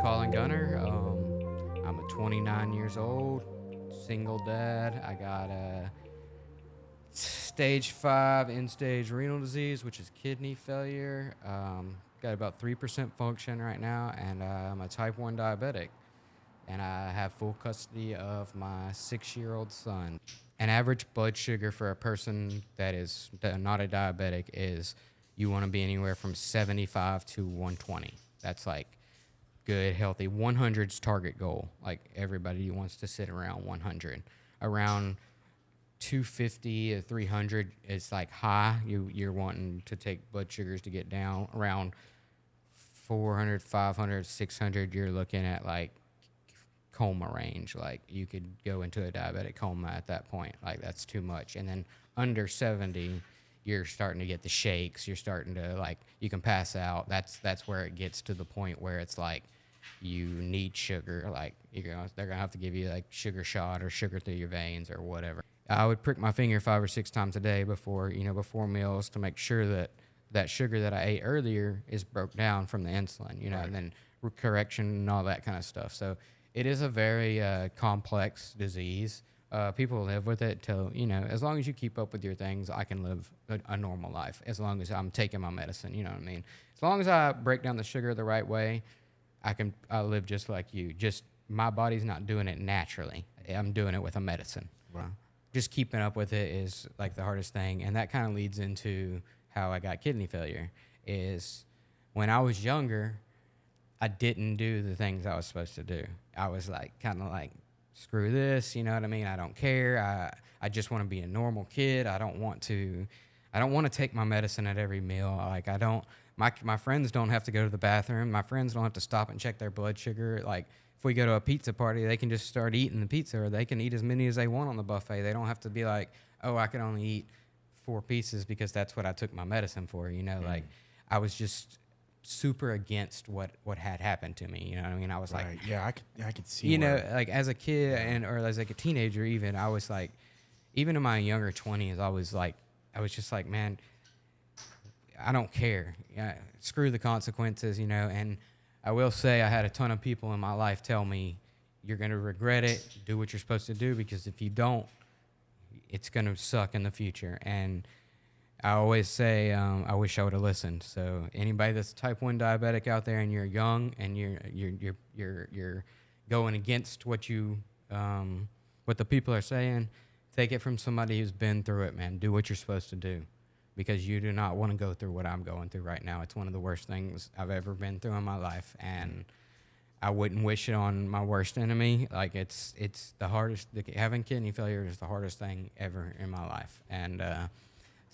Collin Gunter. I'm a 29 years old, single dad. I got a stage 5 end-stage renal disease, which is kidney failure. Got about 3% function right now, and I'm a type 1 diabetic. And I have full custody of my 6-year-old son. An average blood sugar for a person that is not a diabetic is you want to be anywhere from 75 to 120. That's like good, healthy. 100's target goal. Like everybody wants to sit around 100. Around 250 to 300 is like high. You're wanting to take blood sugars to get down. Around 400, 500, 600, you're looking at like coma range. Like you could go into a diabetic coma at that point. Like that's too much. And then under 70, you're starting to get the shakes. You're starting to like, you can pass out. That's where it gets to the point where it's like you need sugar. Like they're gonna have to give you like sugar shot or sugar through your veins or whatever. I would prick my finger 5 or 6 times a day before meals to make sure that sugar that I ate earlier is broke down from the insulin, right. And then correction and all that kind of stuff. So it is a very complex disease. People live with it till, as long as you keep up with your things, I can live a normal life as long as I'm taking my medicine, you know what I mean? As long as I break down the sugar the right way, I live just like you. Just my body's not doing it naturally. I'm doing it with a medicine. Wow. Just keeping up with it is like the hardest thing. And that kind of leads into how I got kidney failure is when I was younger, I didn't do the things I was supposed to do. I was like, kind of like, screw this, you know what I mean? I don't care. I just want to be a normal kid. I don't want to take my medicine at every meal. Like my friends don't have to go to the bathroom. My friends don't have to stop and check their blood sugar. Like if we go to a pizza party, they can just start eating the pizza, or they can eat as many as they want on the buffet. They don't have to be like, oh, I can only eat 4 pieces because that's what I took my medicine for, Like I was just super against what had happened to me, you know what I mean? I was right. like, yeah, I could see, like as a kid or as like a teenager even, I was like, even in my younger 20s, I was just like, man, I don't care. Screw the consequences, and I will say I had a ton of people in my life tell me, you're going to regret it, do what you're supposed to do, because if you don't, it's going to suck in the future. And I always say, I wish I would have listened. So anybody that's type 1 diabetic out there and you're young and you're going against what the people are saying, take it from somebody who's been through it, man. Do what you're supposed to do, because you do not want to go through what I'm going through right now. It's one of the worst things I've ever been through in my life, and I wouldn't wish it on my worst enemy. Like it's the hardest. Having kidney failure is the hardest thing ever in my life, and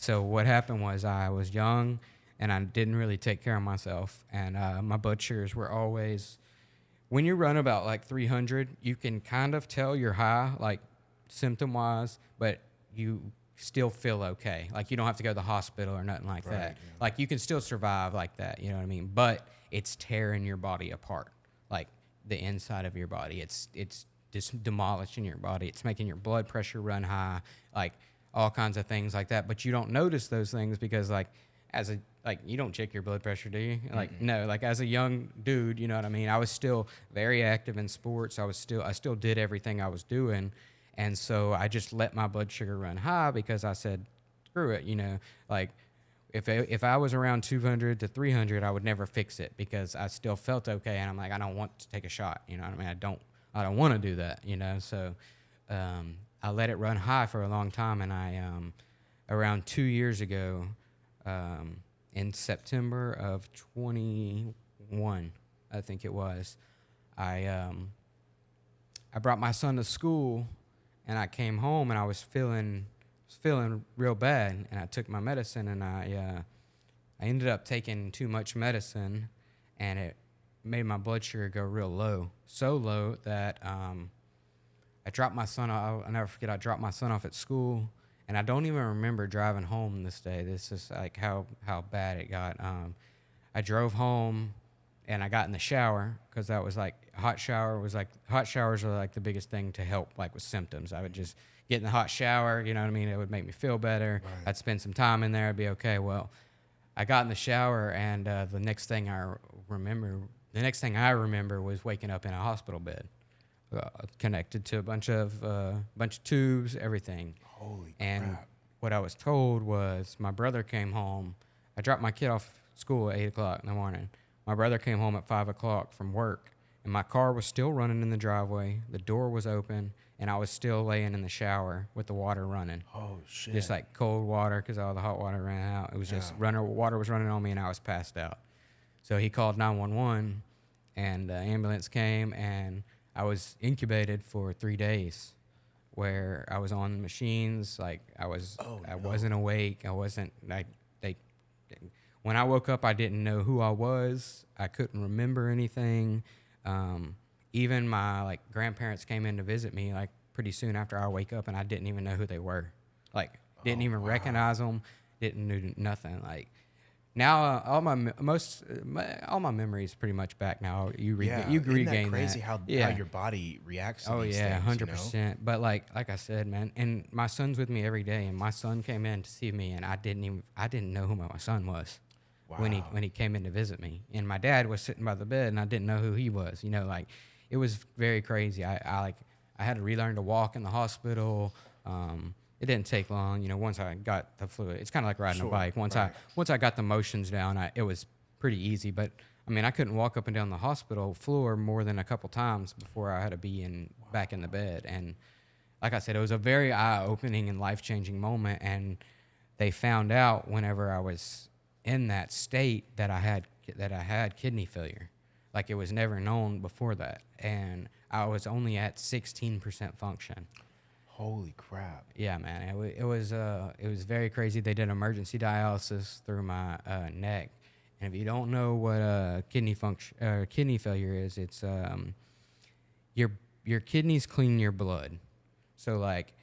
so what happened was I was young, and I didn't really take care of myself. And my blood sugars were always, when you run about like 300, you can kind of tell you're high, like symptom-wise, but you still feel okay. Like you don't have to go to the hospital or nothing like that. Yeah. Like you can still survive like that, you know what I mean? But it's tearing your body apart, like the inside of your body. It's just demolishing your body. It's making your blood pressure run high, like all kinds of things like that. But you don't notice those things because you don't check your blood pressure, do you? Like, mm-hmm. No, like as a young dude, you know what I mean? I was still very active in sports. I still did everything I was doing. And so I just let my blood sugar run high because I said, screw it, like if I was around 200 to 300, I would never fix it because I still felt okay. And I'm like, I don't want to take a shot. You know what I mean? I don't want to do that, So, I let it run high for a long time, and I, around 2 years ago, in September of 21, I think it was, I brought my son to school, and I came home, and I was feeling real bad, and I took my medicine, and I ended up taking too much medicine, and it made my blood sugar go real low, so low that I dropped my son off. I'll never forget, I dropped my son off at school, and I don't even remember driving home this day. This is like how bad it got. I drove home, and I got in the shower because that was like hot showers are like the biggest thing to help like with symptoms. I would just get in the hot shower, you know what I mean? It would make me feel better. Right. I'd spend some time in there. I'd be okay. Well, I got in the shower, and the next thing I remember The next thing I remember was waking up in a hospital bed, connected to a bunch of tubes, everything. Holy And crap. what I was told was my brother came home. I dropped my kid off school at 8 o'clock in the morning. My brother came home at 5 o'clock from work, and my car was still running in the driveway. The door was open, and I was still laying in the shower with the water running. Oh, shit. Just like cold water because all the hot water ran out. It was just water was running on me, and I was passed out. So he called 911, and the ambulance came, and I was incubated for 3 days, where I was on machines. Like I wasn't awake. I wasn't like they. When I woke up, I didn't know who I was. I couldn't remember anything. Even my like grandparents came in to visit me like pretty soon after I wake up, and I didn't even know who they were. Like didn't even recognize them. Didn't know nothing. Like now, all my memories pretty much back now. You regain that. Crazy that. how your body reacts to these things. 100%. But like I said, man, and my son's with me every day, and my son came in to see me, and I didn't know who my son was. Wow. When he came in to visit me, and my dad was sitting by the bed, and I didn't know who he was. Like it was very crazy. I had to relearn to walk in the hospital. It didn't take long, once I got the fluid. It's kind of like riding a bike. Once I got the motions down, it was pretty easy. But I mean, I couldn't walk up and down the hospital floor more than a couple times before I had to be back in the bed. And like I said, it was a very eye-opening and life-changing moment. And they found out whenever I was in that state that I had kidney failure. Like it was never known before that, and I was only at 16% function. Holy crap! Yeah, man, it was very crazy. They did emergency dialysis through my neck, and if you don't know what kidney failure is, it's your kidneys clean your blood. So like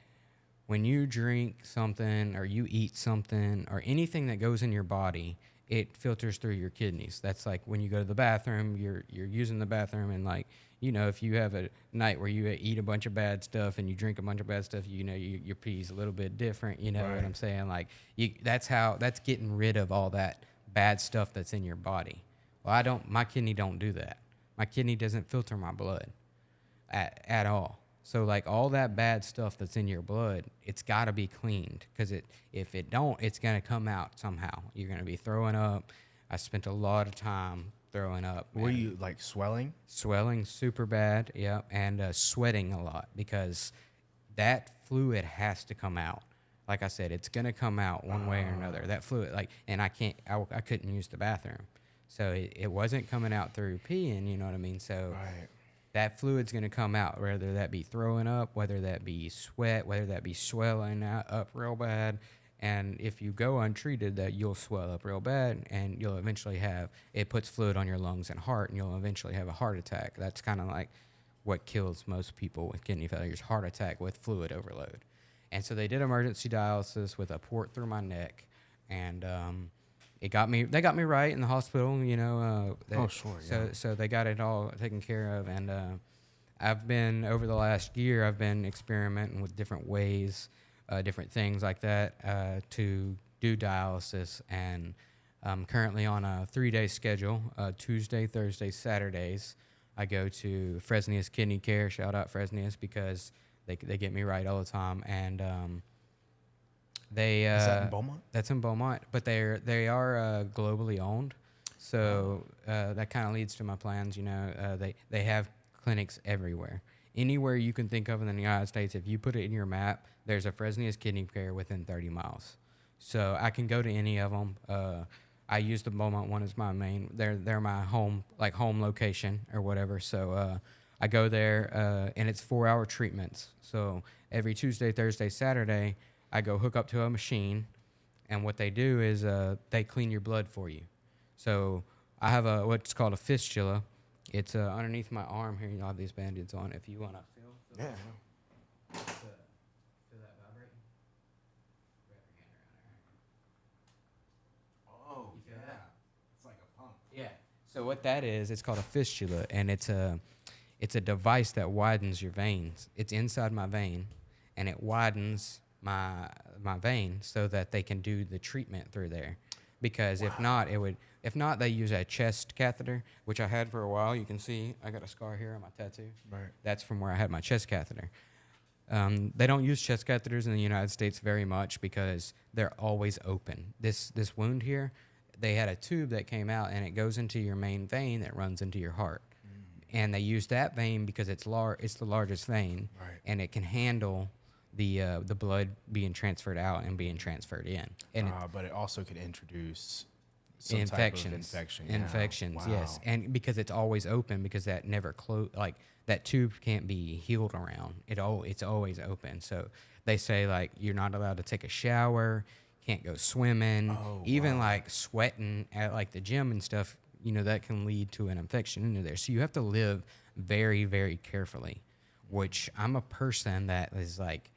when you drink something or you eat something or anything that goes in your body, it filters through your kidneys. That's like when you go to the bathroom, you're using the bathroom, and like, if you have a night where you eat a bunch of bad stuff and you drink a bunch of bad stuff, your pee's a little bit different. You know what I'm saying? Like that's getting rid of all that bad stuff that's in your body. Well, my kidney don't do that. My kidney doesn't filter my blood at all. So like all that bad stuff that's in your blood, it's got to be cleaned, because if it don't, it's going to come out somehow. You're going to be throwing up. I spent a lot of time throwing up. Were you like swelling? Swelling super bad, yeah, and sweating a lot, because that fluid has to come out. Like I said, it's going to come out one way or another. That fluid, and I couldn't use the bathroom. So it wasn't coming out through peeing, you know what I mean? So that fluid's going to come out, whether that be throwing up, whether that be sweat, whether that be swelling up real bad. And if you go untreated, that you'll swell up real bad, and you'll eventually it puts fluid on your lungs and heart, and you'll eventually have a heart attack. That's kind of like what kills most people with kidney failure is heart attack with fluid overload. And so they did emergency dialysis with a port through my neck, and they got me right in the hospital, So they got it all taken care of, and over the last year, I've been experimenting with different ways, different things like that to do dialysis, and I'm currently on a 3-day schedule, Tuesday, Thursday, Saturdays. I go to Fresnius Kidney Care, shout out Fresnius, because they get me right all the time, and is that in Beaumont? That's in Beaumont, but they are globally owned, so that kind of leads to my plans. They have clinics everywhere, anywhere you can think of in the United States. If you put it in your map, there's a Fresnius Kidney Care within 30 miles, so I can go to any of them. I use the Beaumont one as my main. They're my home location or whatever. So I go there, and it's 4-hour treatments. So every Tuesday, Thursday, Saturday, I go hook up to a machine, and what they do is they clean your blood for you. So I have what's called a fistula. It's underneath my arm here. I have these band-aids on. If you want to feel yeah. Feel that vibrating? Wrap your hand around there. Oh, yeah. That? It's like a pump. Yeah. So what that is, it's called a fistula, and it's a device that widens your veins. It's inside my vein, and it widens my vein so that they can do the treatment through there. because if not, they use a chest catheter, which I had for a while. You can see I got a scar here on my tattoo. Right. That's from where I had my chest catheter. They don't use chest catheters in the United States very much because they're always open. This wound here, they had a tube that came out and it goes into your main vein that runs into your heart. And they use that vein because it's the largest vein, Right. and it can handle the blood being transferred out and being transferred in. And But it also could introduce some type of infection. Infections, Wow. yes. And because it's always open, because that never that tube can't be healed around. It's always open. So they say, like, you're not allowed to take a shower, can't go swimming, even like sweating at like the gym and stuff, that can lead to an infection into there. So you have to live very, very carefully, which I'm a person that is like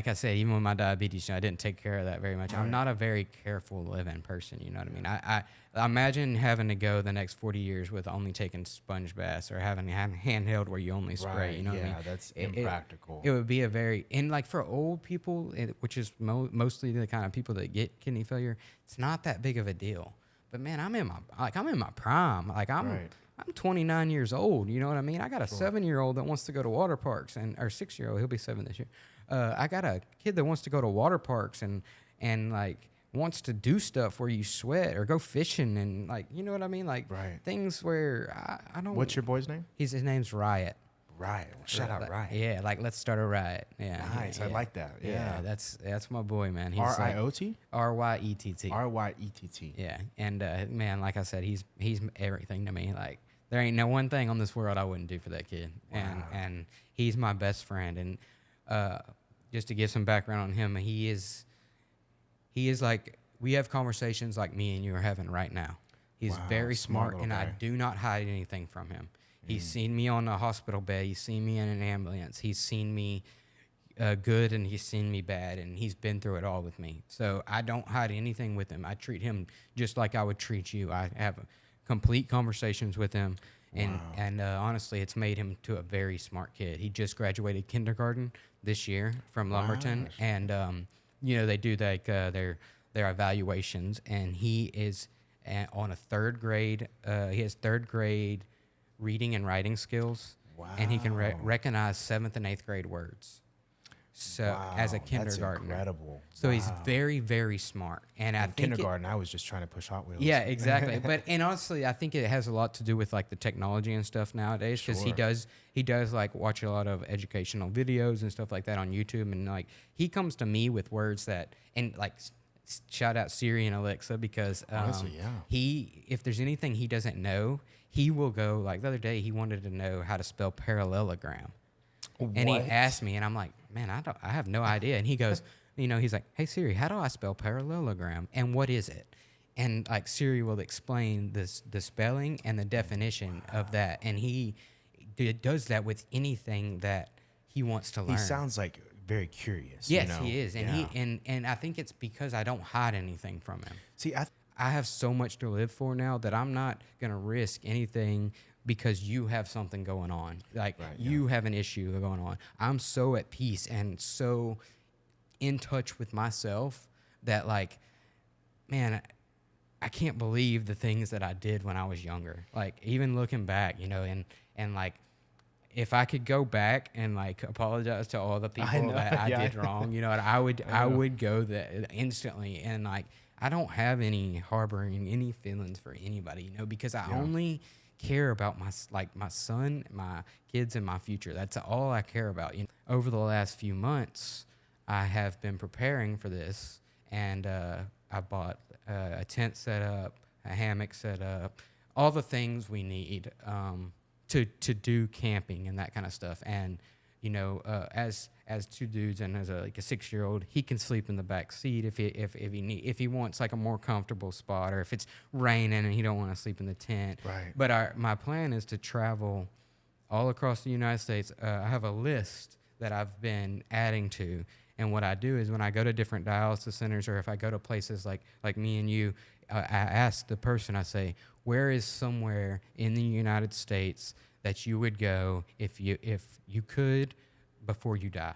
I said, even with my diabetes, I didn't take care of that very much. Right. I'm not a very careful living person, you know what I mean? I imagine having to go the next 40 years with only taking sponge baths or having a handheld where you only spray, Right. you know what I mean? Yeah, that's impractical. It would be a very, and like for old people, which is mostly the kind of people that get kidney failure, it's not that big of a deal. But man, I'm in my prime. Like I'm 29 years old. You know what I mean? I got a 7-year-old that wants to go to water parks, or 6-year-old. He'll be 7 this year. I got a kid that wants to go to water parks and like wants to do stuff where you sweat or go fishing and like, you know what I mean? Like things where I don't. What's your boy's name? His name's Ryett. Ryett. Shout out Ryett. Yeah, like let's start a riot. Yeah. Nice. Yeah. I like that. Yeah. That's my boy, man. He's RIOT? RYETT. RYETT. Yeah. And man, like I said, he's everything to me. Like there ain't no one thing on this world I wouldn't do for that kid. Wow. And he's my best friend. And just to give some background on him, he is like, we have conversations like me and you are having right now. He's very smart, and I do not hide anything from him. He's seen me on a hospital bed. He's seen me in an ambulance. He's seen me good, and he's seen me bad, and he's been through it all with me. So I don't hide anything with him. I treat him just like I would treat you. I have complete conversations with him, and honestly, it's made him to a very smart kid. He just graduated kindergarten this year from Lumberton, and they do like their evaluations, and he is on a third grade. He has third grade reading and writing skills, and he can recognize 7th and 8th grade words. So as a kindergartner, that's incredible. So he's very, very smart. And I think kindergarten, I was just trying to push Hot Wheels. Yeah, exactly. And honestly, I think it has a lot to do with like the technology and stuff nowadays, because he does like watch a lot of educational videos and stuff like that on YouTube, and like he comes to me with words that, and like shout out Siri and Alexa, because honestly, if there's anything he doesn't know, he will go, like the other day he wanted to know how to spell parallelogram. And he asked me, and I'm like, man, I have no idea. And he goes, he's like, hey Siri, how do I spell parallelogram? And what is it? And like Siri will explain the spelling and the definition of that. And he does that with anything that he wants to learn. He sounds like very curious. Yes, he is. And and I think it's because I don't hide anything from him. See, I have so much to live for now that I'm not going to risk anything because you have something going on. Like you have an issue going on. I'm so at peace and so in touch with myself that, like, man, I can't believe the things that I did when I was younger. Like, even looking back, and like, if I could go back and like apologize to all the people that I did wrong, I would go there instantly. And like, I don't have any harboring any feelings for anybody, because I only care about my son, my kids, and my future. That's all I care about. Over the last few months, I have been preparing for this, and I bought a tent set up, a hammock set up, all the things we need to do camping and that kind of stuff. And as two dudes and as a 6-year-old, he can sleep in the back seat if he wants like a more comfortable spot, or if it's raining and he don't want to sleep in the tent. Right. But my plan is to travel all across the United States. I have a list that I've been adding to, and what I do is when I go to different dialysis centers, or if I go to places like me and you, I ask the person, I say, where is somewhere in the United States that you would go if you could before you die?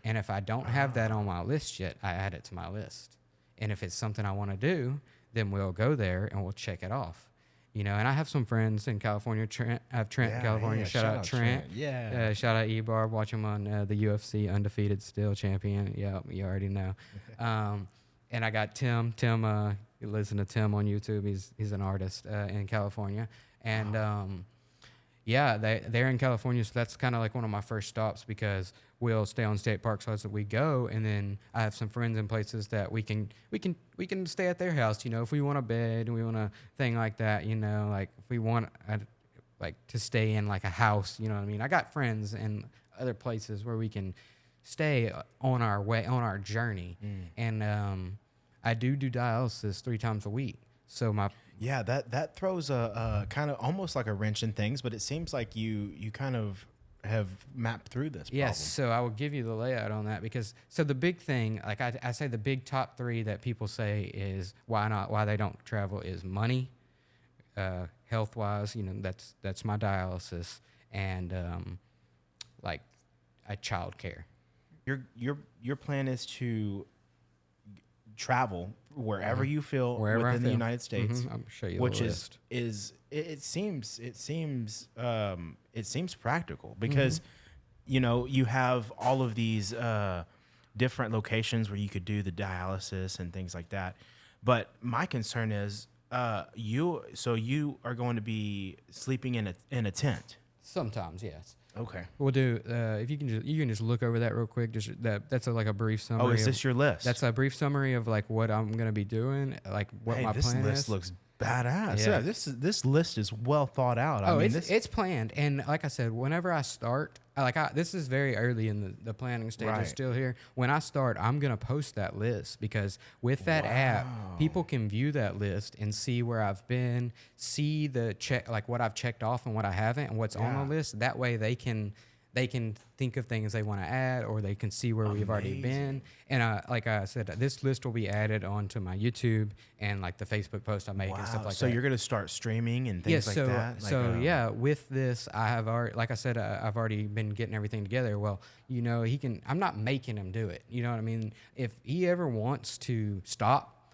And if I don't have that on my list yet, I add it to my list. And if it's something I want to do, then we'll go there and we'll check it off. And I have some friends in California. I have Trent in California. Yeah, Shout out Trent. Yeah. Shout out E-Bar. Watch him on the UFC, undefeated still champion. Yeah, you already know. And I got Tim. Tim, you listen to Tim on YouTube. He's an artist in California. And they're in California, so that's kind of like one of my first stops because we'll stay on state parks as we go, and then I have some friends in places that we can stay at their house. If we want a bed and we want a thing like that. Like if we want to stay in like a house. You know what I mean? I got friends in other places where we can stay on our journey, and I do dialysis 3 times a week. So Yeah, that throws a kind of almost like a wrench in things, but it seems like you kind of have mapped through this problem. Yes, so I will give you the layout on that because the big thing, like I say, the big top 3 that people say is why they don't travel is money, health wise, that's my dialysis, and child care. Your plan is to travel wherever you feel within the United States. I'll show you which the list. It seems practical because you have all of these different locations where you could do the dialysis and things like that. But my concern is you are going to be sleeping in a tent. Sometimes, yes. Okay. We'll do. If you can just look over that real quick. Just that's like a brief summary. Oh, is this your list? That's a brief summary of like what I'm gonna be doing, like what my plan is. This list looks badass. Yeah, this list is well thought out. It's planned, and like I said, whenever I start, this is very early in the planning stage. Right. It's still here. When I start, I'm gonna post that list because with that app, people can view that list and see where I've been, see the check, like what I've checked off and what I haven't, and what's on the list. That way, they can think of things they want to add, or they can see where we've already been. And like I said, this list will be added onto my YouTube and like the Facebook post I make and stuff like that. So you're going to start streaming and things like that? With this, I have already, like I said, I've already been getting everything together. Well, I'm not making him do it. You know what I mean? If he ever wants to stop,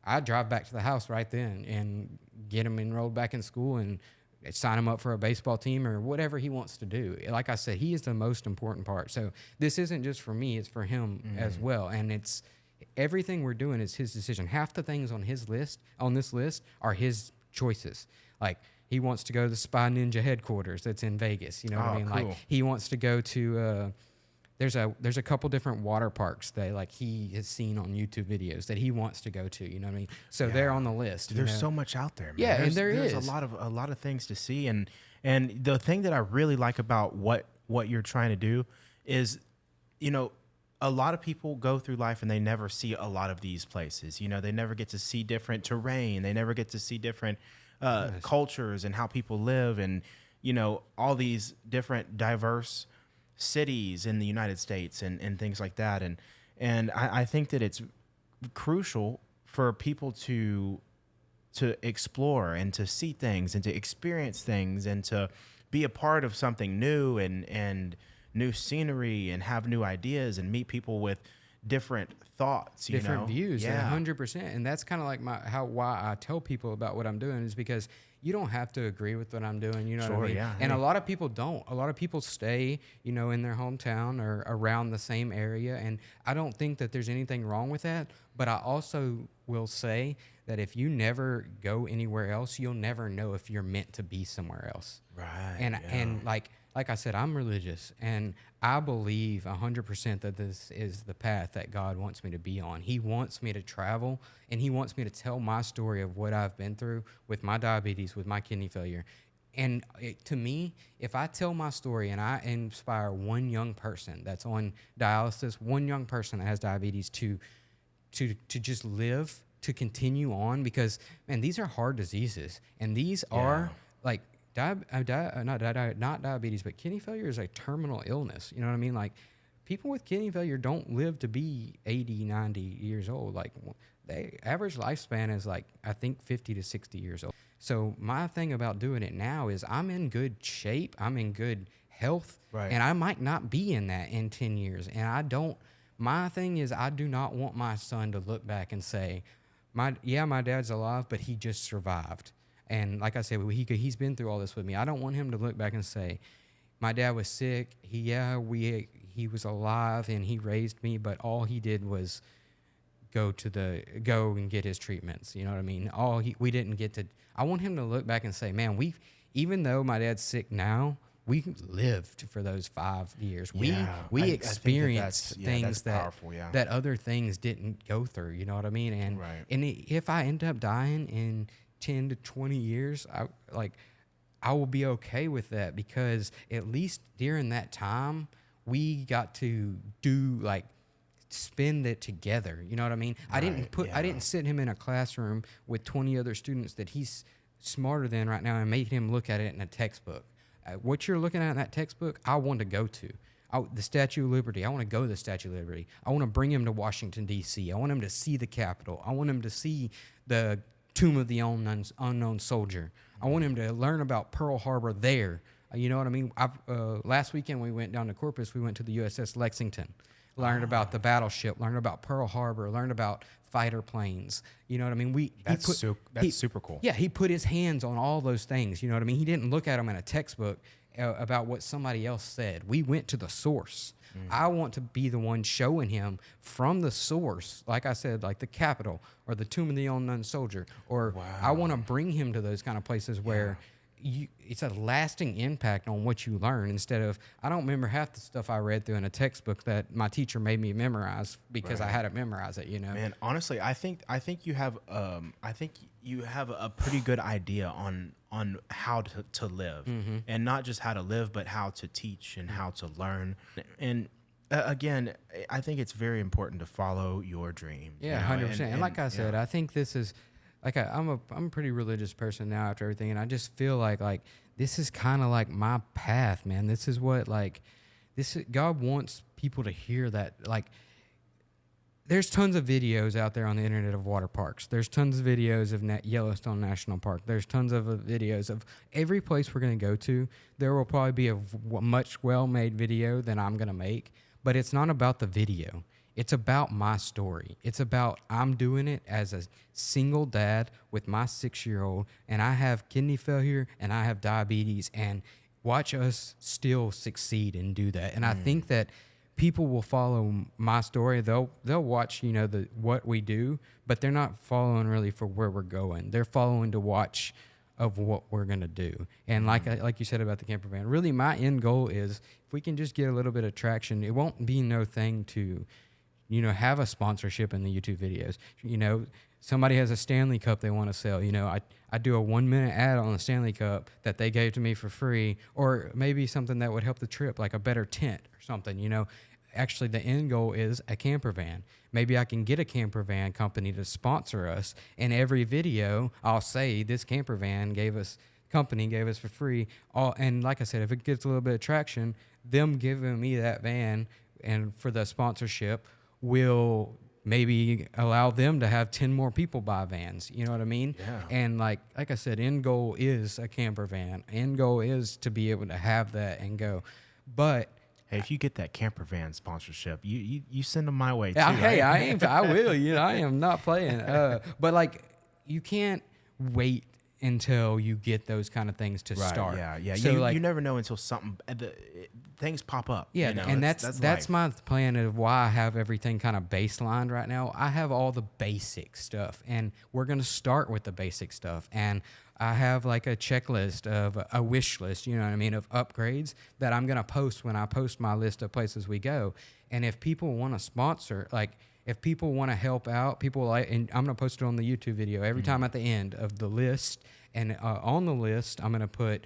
I drive back to the house right then and get him enrolled back in school and sign him up for a baseball team or whatever he wants to do. Like I said, he is the most important part. So this isn't just for me, it's for him as well. And it's everything we're doing is his decision. Half the things on this list are his choices. Like he wants to go to the Spy Ninja headquarters that's in Vegas. You know what I mean? Cool. Like he wants to go to there's a couple different water parks that like he has seen on YouTube videos that he wants to go to. You know what I mean? So they're on the list. There's so much out there, man. Yeah, there's a lot of things to see, and the thing that I really like about what you're trying to do is, a lot of people go through life and they never see a lot of these places. They never get to see different terrain. They never get to see different cultures and how people live, and all these different diverse cities in the United States and things like that. And I think that it's crucial for people to explore and to see things and to experience things and to be a part of something new and new scenery and have new ideas and meet people with different thoughts, different views. 100%. And that's kind of like why I tell people about what I'm doing is because you don't have to agree with what I'm doing. You know what I mean? Yeah. And a lot of people don't. A lot of people stay, in their hometown or around the same area. And I don't think that there's anything wrong with that. But I also will say that if you never go anywhere else, you'll never know if you're meant to be somewhere else. Right. And like I said, I'm religious, and I believe 100% that this is the path that God wants me to be on. He wants me to travel, and he wants me to tell my story of what I've been through with my diabetes, with my kidney failure. And to me, if I tell my story and I inspire one young person that's on dialysis, one young person that has diabetes to just live, to continue on, because, man, these are hard diseases, and these are like, not diabetes, but kidney failure is a terminal illness. You know what I mean? Like, people with kidney failure don't live to be 80, 90 years old. Like, the average lifespan is like, I think 50 to 60 years old. So my thing about doing it now is I'm in good shape. I'm in good health. Right. And I might not be in that in 10 years. And my thing is I do not want my son to look back and say, my dad's alive, but he just survived. And like I said, he's been through all this with me. I don't want him to look back and say, my dad was sick. He was alive and he raised me, but all he did was go and get his treatments. You know what I mean? We didn't get to. I want him to look back and say, man, even though my dad's sick now, we lived for those 5 years. Yeah, We experienced things that's powerful, that other things didn't go through. You know what I mean? And Right. if I end up dying in 10 to 20 years, I will be okay with that, because at least during that time we got to spend it together. You know what I mean? I didn't sit him in a classroom with 20 other students that he's smarter than right now and made him look at it in a textbook. What you're looking at in that textbook, I want to go to. The Statue of Liberty. I want to go to the Statue of Liberty. I want to bring him to Washington, D.C. I want him to see the Capitol. I want him to see the Tomb of the Unknown Soldier. I want him to learn about Pearl Harbor there. You know what I mean? Last weekend we went down to Corpus. We went to the USS Lexington. Learned about the battleship. Learned about Pearl Harbor. Learned about fighter planes. You know what I mean? That's super cool. Yeah, he put his hands on all those things. You know what I mean? He didn't look at them in a textbook about what somebody else said. We went to the source. I want to be the one showing him from the source, like I said, like the Capitol or the Tomb of the Unknown Soldier. Or I want to bring him to those kind of places where it's a lasting impact on what you learn, instead of, I don't remember half the stuff I read through in a textbook that my teacher made me memorize because I had to memorize it, you know? Man, honestly, I think you have a pretty good idea on how to live, and not just how to live, but how to teach and how to learn. And again, I think it's very important to follow your dream. Yeah, 100%. And like I said, I think this is, I'm a pretty religious person now after everything, and I just feel like this is kind of like my path, man. This is what God wants people to hear that. There's tons of videos out there on the internet of water parks. There's tons of videos of Yellowstone National Park. There's tons of videos of every place we're going to go to. There will probably be a much well-made video than I'm going to make, but it's not about the video. It's about my story. It's about, I'm doing it as a single dad with my 6-year-old, and I have kidney failure and I have diabetes, and watch us still succeed and do that. And I think that people will follow my story. They'll watch, what we do, but they're not following really for where we're going. They're following to watch of what we're going to do. And like you said about the camper van, really my end goal is, if we can just get a little bit of traction, it won't be no thing to have a sponsorship in the YouTube videos. Somebody has a Stanley Cup they want to sell. I do a 1-minute ad on the Stanley Cup that they gave to me for free, or maybe something that would help the trip, like a better tent or something. Actually, the end goal is a camper van. Maybe I can get a camper van company to sponsor us. In every video, I'll say this camper van company gave us for free. And like I said, if it gets a little bit of traction, them giving me that van and for the sponsorship will maybe allow them to have 10 more people buy vans. You know what I mean? Yeah. And like I said, end goal is a camper van. End goal is to be able to have that and go. But hey, if you get that camper van sponsorship, you send them my way too. Hey, right? I will. I am not playing. But you can't wait until you get those kind of things to start. Yeah. So you never know until things pop up. Yeah, and that's my plan of why I have everything kind of baselined right now. I have all the basic stuff, and we're going to start with the basic stuff. And I have like a checklist of a wish list, you know what I mean, of upgrades that I'm going to post when I post my list of places we go. And if people want to sponsor, if people want to help out, and I'm going to post it on the YouTube video every time at the end of the list. And on the list, I'm going to put,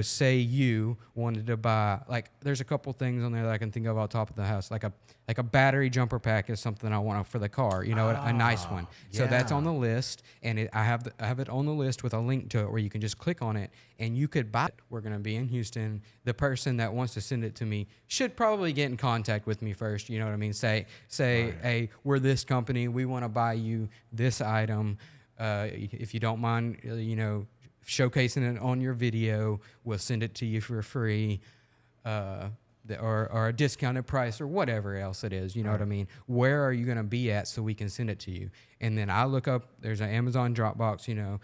say you wanted to buy, there's a couple things on there that I can think of off the top of the house. Like a battery jumper pack is something I want for the car, a nice one. So that's on the list. And I have it on the list with a link to it where you can just click on it and you could buy it. We're going to be in Houston. The person that wants to send it to me should probably get in contact with me first. You know what I mean? Say, right. Hey, we're this company. We want to buy you this item. If you don't mind, showcasing it on your video, we'll send it to you for free. or a discounted price or whatever else it is. You know what I mean? Where are you going to be at so we can send it to you? And then I look up, there's an Amazon Dropbox, you know,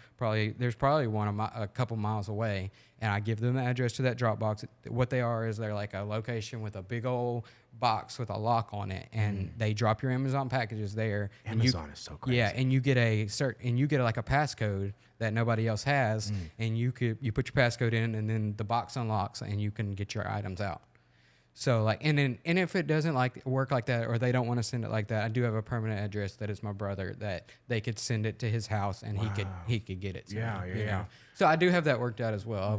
there's probably one a couple miles away. And I give them the address to that Dropbox. What they are is they're like a location with a big old box with a lock on it. And they drop your Amazon packages there. Amazon is so crazy. Yeah. And you get like a passcode that nobody else has. And you put your passcode in and then the box unlocks and you can get your items out. So like, and if it doesn't work like that, or they don't want to send it like that, I do have a permanent address that is my brother that they could send it to his house and he could get it. To me, you know? So I do have that worked out as well.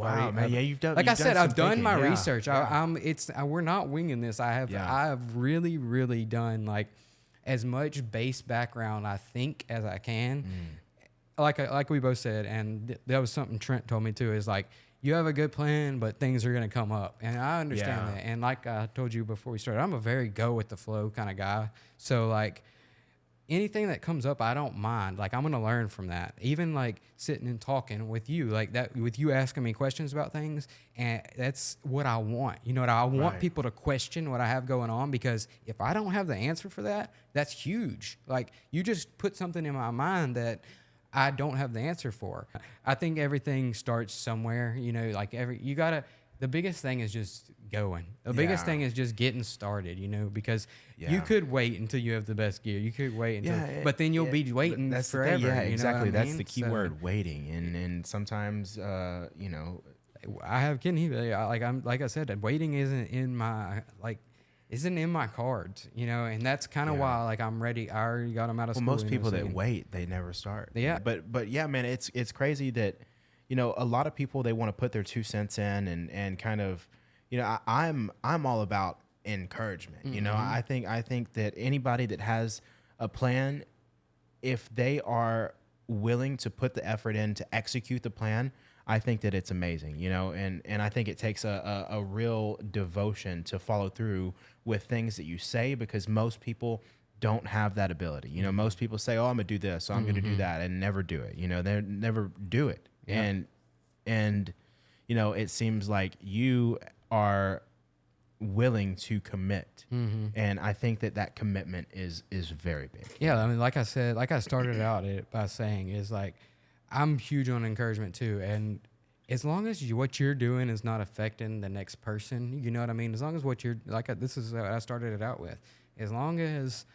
You've done. Like I said, I've done my research. Yeah. We're not winging this. I've really, really done like as much base background I think as I can. Like we both said, and that was something Trent told me too. Is like, you have a good plan, but things are going to come up. And I understand that. And like I told you before we started, I'm a very go with the flow kind of guy. So like anything that comes up, I don't mind. Like I'm going to learn from that. Even like sitting and talking with you, like that, with you asking me questions about things. And that's what I want. You know what? I want people to question what I have going on, because if I don't have the answer for that, that's huge. Like you just put something in my mind that I don't have the answer for. I think everything starts somewhere, you know, like the biggest thing is just going. The biggest thing is just getting started, you know, because you could wait until you have the best gear. You could wait until, but then you'll be waiting forever. Yeah, exactly. You know what I mean? That's the key word, waiting. And sometimes, you know, I have kidney failure. Like I said, waiting isn't in my cards, you know, and that's kind of why, like, I'm ready. I already got them out of school. Most people that wait, they never start. Yeah. But yeah, man, it's crazy that, you know, a lot of people, they want to put their 2 cents in and kind of, you know, I'm all about encouragement. You know, I think that anybody that has a plan, if they are willing to put the effort in to execute the plan, I think that it's amazing, you know, and I think it takes a real devotion to follow through with things that you say, because most people don't have that ability. You know, most people say, oh, I'm gonna do this, so I'm gonna do that, and never do it. You know, they never do it. Yeah. And you know, it seems like you are willing to commit, and I think that commitment is very big. Yeah, I mean, like I said, like I started out by saying, is like, I'm huge on encouragement too, and as long as what you're doing is not affecting the next person, you know what I mean? As long as what you're, this is what I started it out with. As long as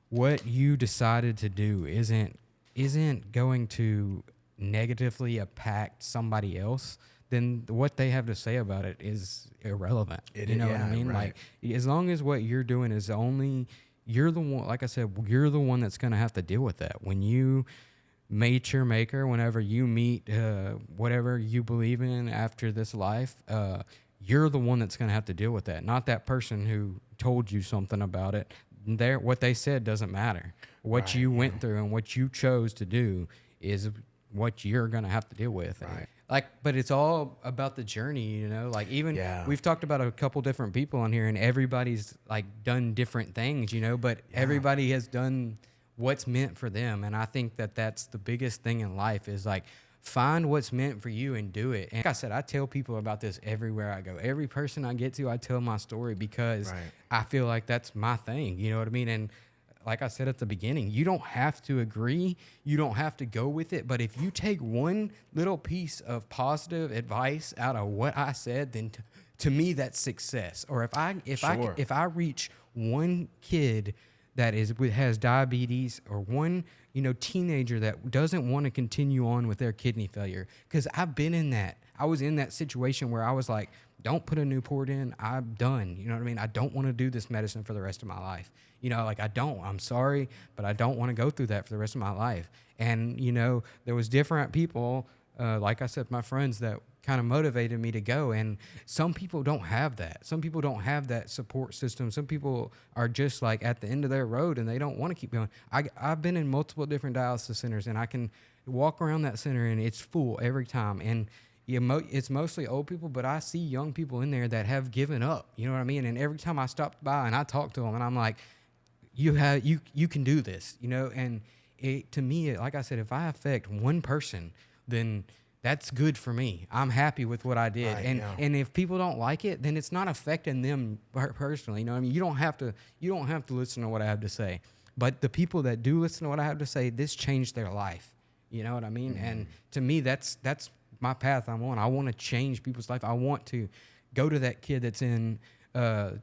what you decided to do isn't going to negatively impact somebody else, then what they have to say about it is irrelevant. You know what I mean? Right. Like, as long as what you're doing is only, you're the one, like I said, you're the one that's going to have to deal with that. When you meet your maker, whenever you meet whatever you believe in after this life, you're the one that's going to have to deal with that, not that person who told you something about it. What they said doesn't matter. What you went through and what you chose to do is what you're going to have to deal with. Right. Like, but it's all about the journey, you know, like even we've talked about a couple different people on here, and everybody's like done different things, you know, but everybody has done what's meant for them. And I think that that's the biggest thing in life, is like, find what's meant for you and do it. And like I said, I tell people about this everywhere I go. Every person I get to, I tell my story, because I feel like that's my thing. You know what I mean? And like I said at the beginning, you don't have to agree. You don't have to go with it. But if you take one little piece of positive advice out of what I said, then to me, that's success. Or if I reach one kid that has diabetes, or one, you know, teenager that doesn't want to continue on with their kidney failure, because I've been in that. I was in that situation where I was like, don't put a Newport in. I'm done. You know what I mean? I don't want to do this medicine for the rest of my life. You know, like, I don't. I'm sorry, but I don't want to go through that for the rest of my life. And, you know, there was different people, like I said, my friends, that kind of motivated me to go. And some people don't have that. Some people don't have that support system. Some people are just like at the end of their road and they don't want to keep going. I've been in multiple different dialysis centers, and I can walk around that center and it's full every time. And it's mostly old people, but I see young people in there that have given up. You know what I mean? And every time I stop by and I talk to them, and I'm like, you can do this, you know? And to me, like I said, if I affect one person, then that's good for me. I'm happy with what I did. Right, and yeah. and if people don't like it, then it's not affecting them personally. You know what I mean? You don't have to listen to what I have to say. But the people that do listen to what I have to say, this changed their life. You know what I mean? And to me, that's my path I'm on. I want to change people's life. I want to go to that kid that's in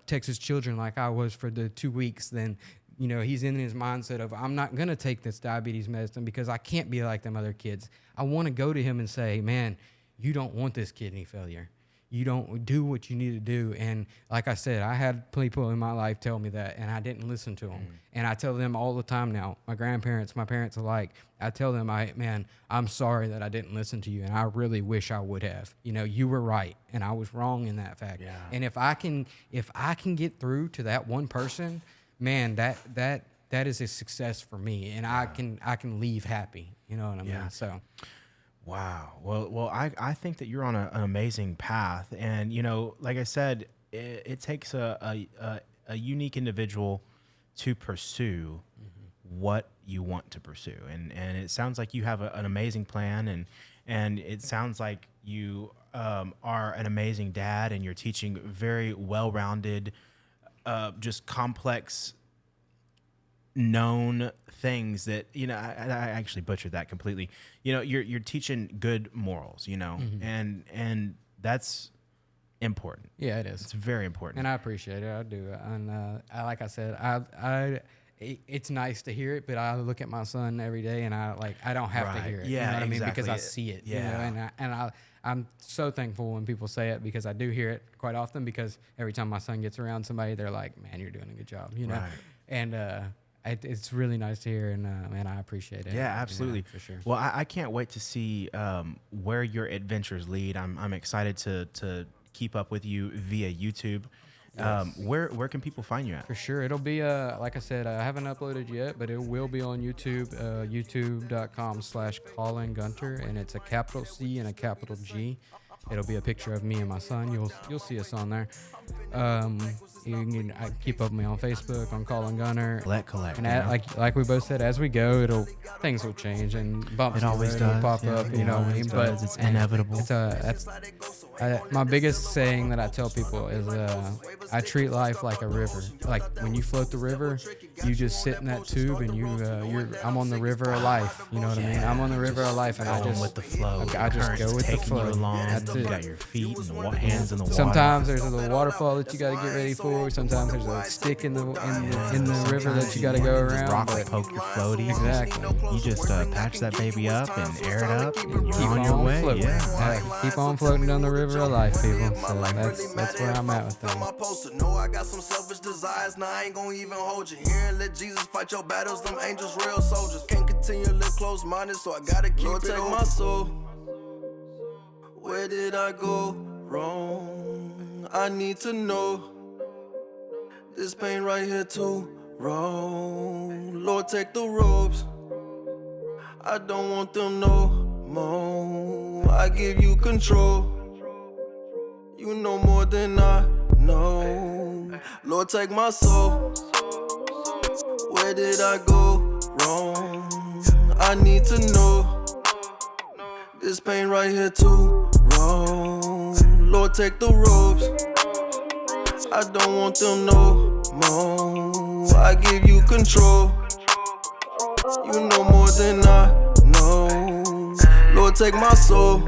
Texas Children like I was for the 2 weeks. Then, you know, he's in his mindset of, I'm not going to take this diabetes medicine because I can't be like them other kids. I want to go to him and say, man, you don't want this kidney failure. You don't do what you need to do. And like I said, I had people in my life tell me that, and I didn't listen to them. And I tell them all the time now, my grandparents, my parents alike, I tell them, man, I'm sorry that I didn't listen to you, and I really wish I would have. You know, you were right, and I was wrong in that fact. Yeah. And if I can get through to that one person, man, that is a success for me, and I can leave happy. You know what I mean? Yeah. So. Wow. Well, I think that you're on an amazing path, and you know, like I said, it takes a unique individual to pursue what you want to pursue, and it sounds like you have an amazing plan, and it sounds like you are an amazing dad, and you're teaching very well-rounded, just complex, known things that, you know, I actually butchered that completely. You know, you're teaching good morals, you know, and that's important. Yeah, it is. It's very important. And I appreciate it. I do. And like I said, it's nice to hear it, but I look at my son every day, and I don't have to hear it. Yeah, you know what exactly. I mean? Because I see it. Yeah. You know? And I'm so thankful when people say it, because I do hear it quite often, because every time my son gets around somebody, they're like, man, you're doing a good job, you know? Right. And it's really nice to hear, and man, I appreciate it. Yeah, absolutely. You know, for sure. Well, I can't wait to see where your adventures lead. I'm excited to keep up with you via YouTube. Yes. Where can people find you at? For sure. It'll be, like I said, I haven't uploaded yet, but it will be on YouTube, youtube.com/Collin Gunter, and it's a capital C and a capital G. It'll be a picture of me and my son. You'll see us on there. I keep up with me on Facebook, on Collin Gunter. Collect. And like we both said, as we go, things will change, and bumps It always will does. pop Yeah, up. You know what I mean? But it's inevitable. That's my biggest saying that I tell people is I treat life like a river. Like when you float the river, you just sit in that tube, and I'm on the river of life. You know what I mean? I'm on the river of life, and I just with the flow. I just go with the flow. You along. That's You it. got your feet and the hands in the water. Sometimes there's a little waterfall that you got to get ready for. Sometimes there's a stick in the river that you got to go around. Rock will but poke your floaties. Exactly. You just patch that baby up and air it up, and you're Keep on your way. floating. Yeah. Keep on floating down the river of life, people. So that's where I'm at with things. No, I got some selfish desires. Now I ain't gonna even hold you here and let Jesus fight your battles. Them angels, real soldiers. Can't continue to live close-minded, so I gotta keep Lord, it take my soul. Where did I go wrong? I need to know. This pain right here too wrong. Lord, take the ropes. I don't want them no more. I give you control. You know more than I know. Lord, take my soul. Where did I go wrong? I need to know. This pain right here too wrong. Lord, take the ropes. I don't want them no more. I give you control. You know more than I know. Lord, take my soul.